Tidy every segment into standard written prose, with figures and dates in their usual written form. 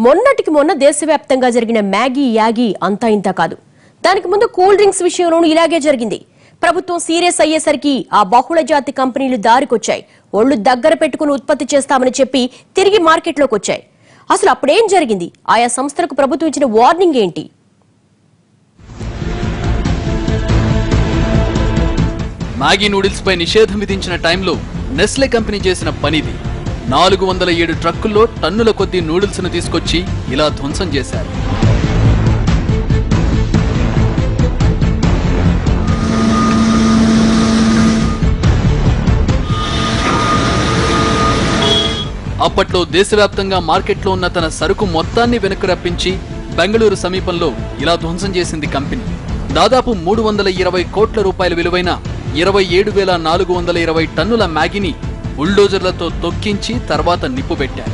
మొన్నటికి మొన్న దేశవ్యాప్తంగా జరిగిన మ్యాగీ యాగీ అంతా ఇంత కాదు. దానికి ముందు కూల్ డ్రింక్స్ విషయంలోనూ ఇలాగే జరిగింది. ప్రభుత్వం సీరియస్ అయ్యేసరికి ఆ బహుళజాతి కంపెనీలు దారికొచ్చాయి. ఒళ్ళు దగ్గర పెట్టుకుని ఉత్పత్తి చేస్తామని చెప్పి తిరిగి మార్కెట్లోకి వచ్చాయి. అసలు అప్పుడేం జరిగింది? ఆయా సంస్థలకు ప్రభుత్వం ఇచ్చిన వార్నింగ్ ఏంటి? మ్యాగీ నూడిల్స్ పై నిషేధం విధించిన టైంలో నెస్లే కంపెనీ చేసిన పనిది. 407 ట్రక్కుల్లో టన్నుల కొద్దీ నూడిల్స్ ను తీసుకొచ్చి ఇలా ధ్వంసం చేశారు. అప్పట్లో దేశవ్యాప్తంగా మార్కెట్లో ఉన్న తన సరుకు మొత్తాన్ని వెనక్కు రప్పించి బెంగళూరు సమీపంలో ఇలా ధ్వంసం చేసింది కంపెనీ. దాదాపు 320 కోట్ల రూపాయల విలువైన 27,420 టన్నుల మ్యాగీని బుల్డోజర్లతో తొక్కించి తర్వాత నిప్పుపెట్టారు.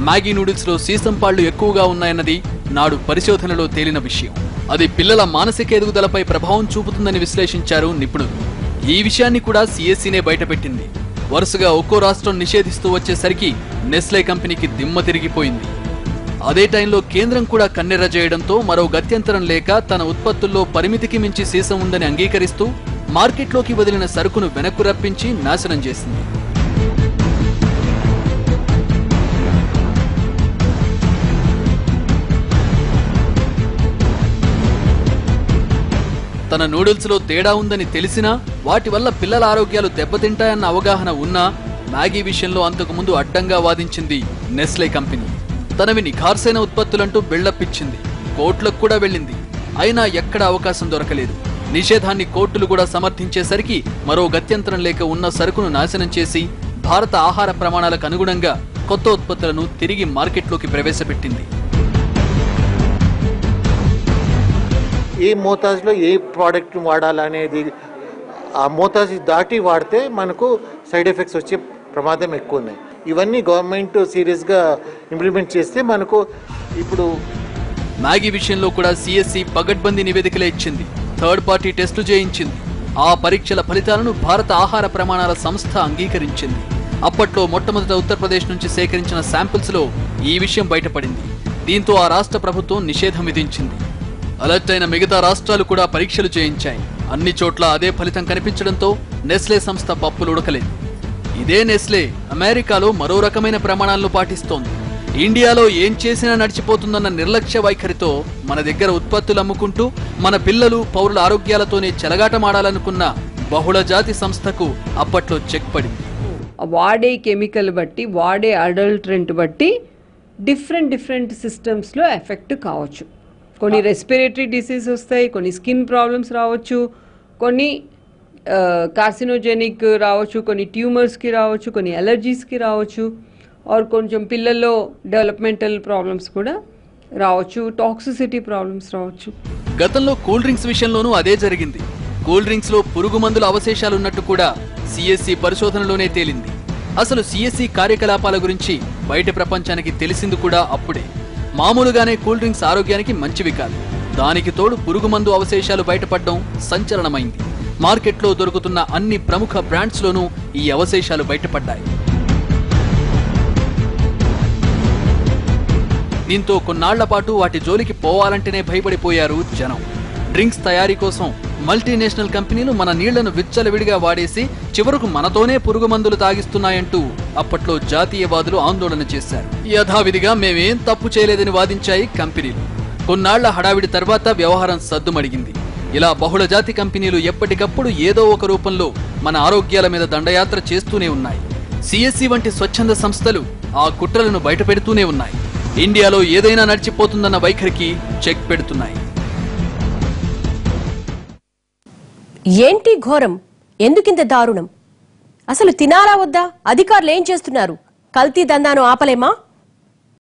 మ్యాగీ నూడిల్స్ లో సీసం పాళ్లు ఎక్కువగా ఉన్నాయన్నది నాడు పరిశోధనలో తేలిన విషయం. అది పిల్లల మానసిక ఎదుగుదలపై ప్రభావం చూపుతుందని విశ్లేషించారు నిపుణులు. ఈ విషయాన్ని కూడా సిఎస్సినే బయటపెట్టింది. వరుసగా ఒక్కో రాష్ట్రం నిషేధిస్తూ వచ్చేసరికి నెస్లే కంపెనీకి దిమ్మ తిరిగిపోయింది. అదే టైంలో కేంద్రం కూడా కన్నెర్ర చేయడంతో మరో గత్యంతరం లేక తన ఉత్పత్తుల్లో పరిమితికి మించి సీసం ఉందని అంగీకరిస్తూ మార్కెట్లోకి వదిలిన సరుకును వెనక్కు రప్పించి నాశనం చేసింది. తన నూడిల్స్ లో తేడా ఉందని తెలిసినా వాటి వల్ల పిల్లల ఆరోగ్యాలు దెబ్బతింటాయన్న అవగాహన ఉన్నా మ్యాగీ విషయంలో అంతకుముందు అడ్డంగా వాదించింది నెస్లే కంపెనీ. తనవి నిఖార్సైన ఉత్పత్తులంటూ బిల్డప్ ఇచ్చింది. కోర్టులకు కూడా వెళ్ళింది. అయినా ఎక్కడ అవకాశం దొరకలేదు. నిషేధాన్ని కోర్టులు కూడా సమర్థించేసరికి మరో గత్యంతరం లేక ఉన్న సరుకును నాశనం చేసి భారత ఆహార ప్రమాణాలకు అనుగుణంగా కొత్త ఉత్పత్తులను తిరిగి మార్కెట్లోకి ప్రవేశపెట్టింది. ఏ మోతాజులో ఏ ప్రోడక్ట్ వాడాలనేది ఆ మోతాజు దాటి వాడితే మనకు సైడ్ ఎఫెక్ట్స్ వచ్చే ప్రమాదం ఎక్కువ ఉన్నాయి. ఇవన్నీ గవర్నమెంట్ సీరియస్గా ఇంప్లిమెంట్ చేస్తే మనకు ఇప్పుడు మ్యాగీ విషయంలో కూడా సిఎస్సి పగడ్బందీ నివేదికలే ఇచ్చింది. థర్డ్ పార్టీ టెస్టులు చేయించింది. ఆ పరీక్షల ఫలితాలను భారత ఆహార ప్రమాణాల సంస్థ అంగీకరించింది. అప్పట్లో మొట్టమొదట ఉత్తరప్రదేశ్ నుంచి సేకరించిన శాంపిల్స్ లో ఈ విషయం బయటపడింది. దీంతో ఆ రాష్ట్ర ప్రభుత్వం నిషేధం విధించింది. అలర్ట్ అయిన మిగతా రాష్ట్రాలు కూడా పరీక్షలు చేయించాయి. అన్ని చోట్ల అదే ఫలితం కనిపించడంతో నెస్లే సంస్థ పప్పులు ఉడకలేదు. ఇదే నెస్లే అమెరికాలో మరో రకమైన ప్రమాణాలను పాటిస్తోంది. ఇండియాలో ఏం చేసినా నడిచిపోతుందన్న నిర్లక్ష్య వైఖరితో మన దగ్గర ఉత్పత్తులు అమ్ముకుంటూ మన పిల్లలు పౌరుల ఆరోగ్యాలతోనే చెలగాటమాడాలనుకున్న బహుళజాతి సంస్థకు అప్పట్లో చెక్ పడింది. వాడే కెమికల్ బట్టి, వాడే అడల్ట్రెంట్ బట్టి డిఫరెంట్ సిస్టమ్స్లో ఎఫెక్ట్ కావచ్చు. కొన్ని రెస్పిరేటరీ డిసీజ్ వస్తాయి, కొన్ని స్కిన్ ప్రాబ్లమ్స్ రావచ్చు, కొన్ని కార్సినోజెనిక్ రావచ్చు, కొన్ని ట్యూమర్స్కి రావచ్చు, కొన్ని అలర్జీస్కి రావచ్చు, ఆర్ కొంచెం పిల్లల్లో డెవలప్మెంటల్ ప్రాబ్లమ్స్ కూడా రావచ్చు, టాక్సిసిటీ ప్రాబ్లమ్స్ రావచ్చు. గతంలో కూల్ డ్రింక్స్ విషయంలోనూ అదే జరిగింది. కూల్ డ్రింక్స్ లో పురుగు మందుల అవశేషాలున్నట్టు కూడా సిఎస్సి పరిశోధనలోనే తేలింది. అసలు సిఎస్సి కార్యకలాపాల గురించి బయట ప్రపంచానికి తెలిసింది కూడా అప్పుడే. మామూలుగానే కూల్ డ్రింక్స్ ఆరోగ్యానికి మంచివి కాదు. దానికి తోడు పురుగు మందు అవశేషాలు బయటపడడం సంచలనమైంది. మార్కెట్లో దొరుకుతున్న అన్ని ప్రముఖ బ్రాండ్స్ లోనూ ఈ అవశేషాలు బయటపడ్డాయి. దీంతో కొన్నాళ్ల పాటు వాటి జోలికి పోవాలంటేనే భయపడిపోయారు జనం. డ్రింక్స్ తయారీ కోసం మల్టీనేషనల్ కంపెనీలు మన నీళ్లను విచ్చలవిడిగా వాడేసి చివరకు మనతోనే పురుగు మందులు తాగిస్తున్నాయంటూ అప్పట్లో జాతీయవాదులు ఆందోళన చేశారు. యథావిధిగా మేమేం తప్పు చేయలేదని వాదించాయి కంపెనీలు. కొన్నాళ్ల హడావిడి తర్వాత వ్యవహారం సద్దుమడిగింది. ఇలా బహుళజాతి కంపెనీలు ఎప్పటికప్పుడు ఏదో ఒక రూపంలో మన ఆరోగ్యాల మీద దండయాత్ర చేస్తూనే ఉన్నాయి. సిఎస్సి వంటి స్వచ్ఛంద సంస్థలు ఆ కుట్రలను బయటపెడుతూనే ఉన్నాయి. ఇండియాలో ఏదైనా నడిచిపోతుందన్న వైఖరికి చెక్ పెడుతున్నాయి. ఏంటి ఘోరం? ఎందుకింత దారుణం? అసలు తినాలా వద్దా? అధికారులు ఏం చేస్తున్నారు? కల్తీ దందాను ఆపలేమా?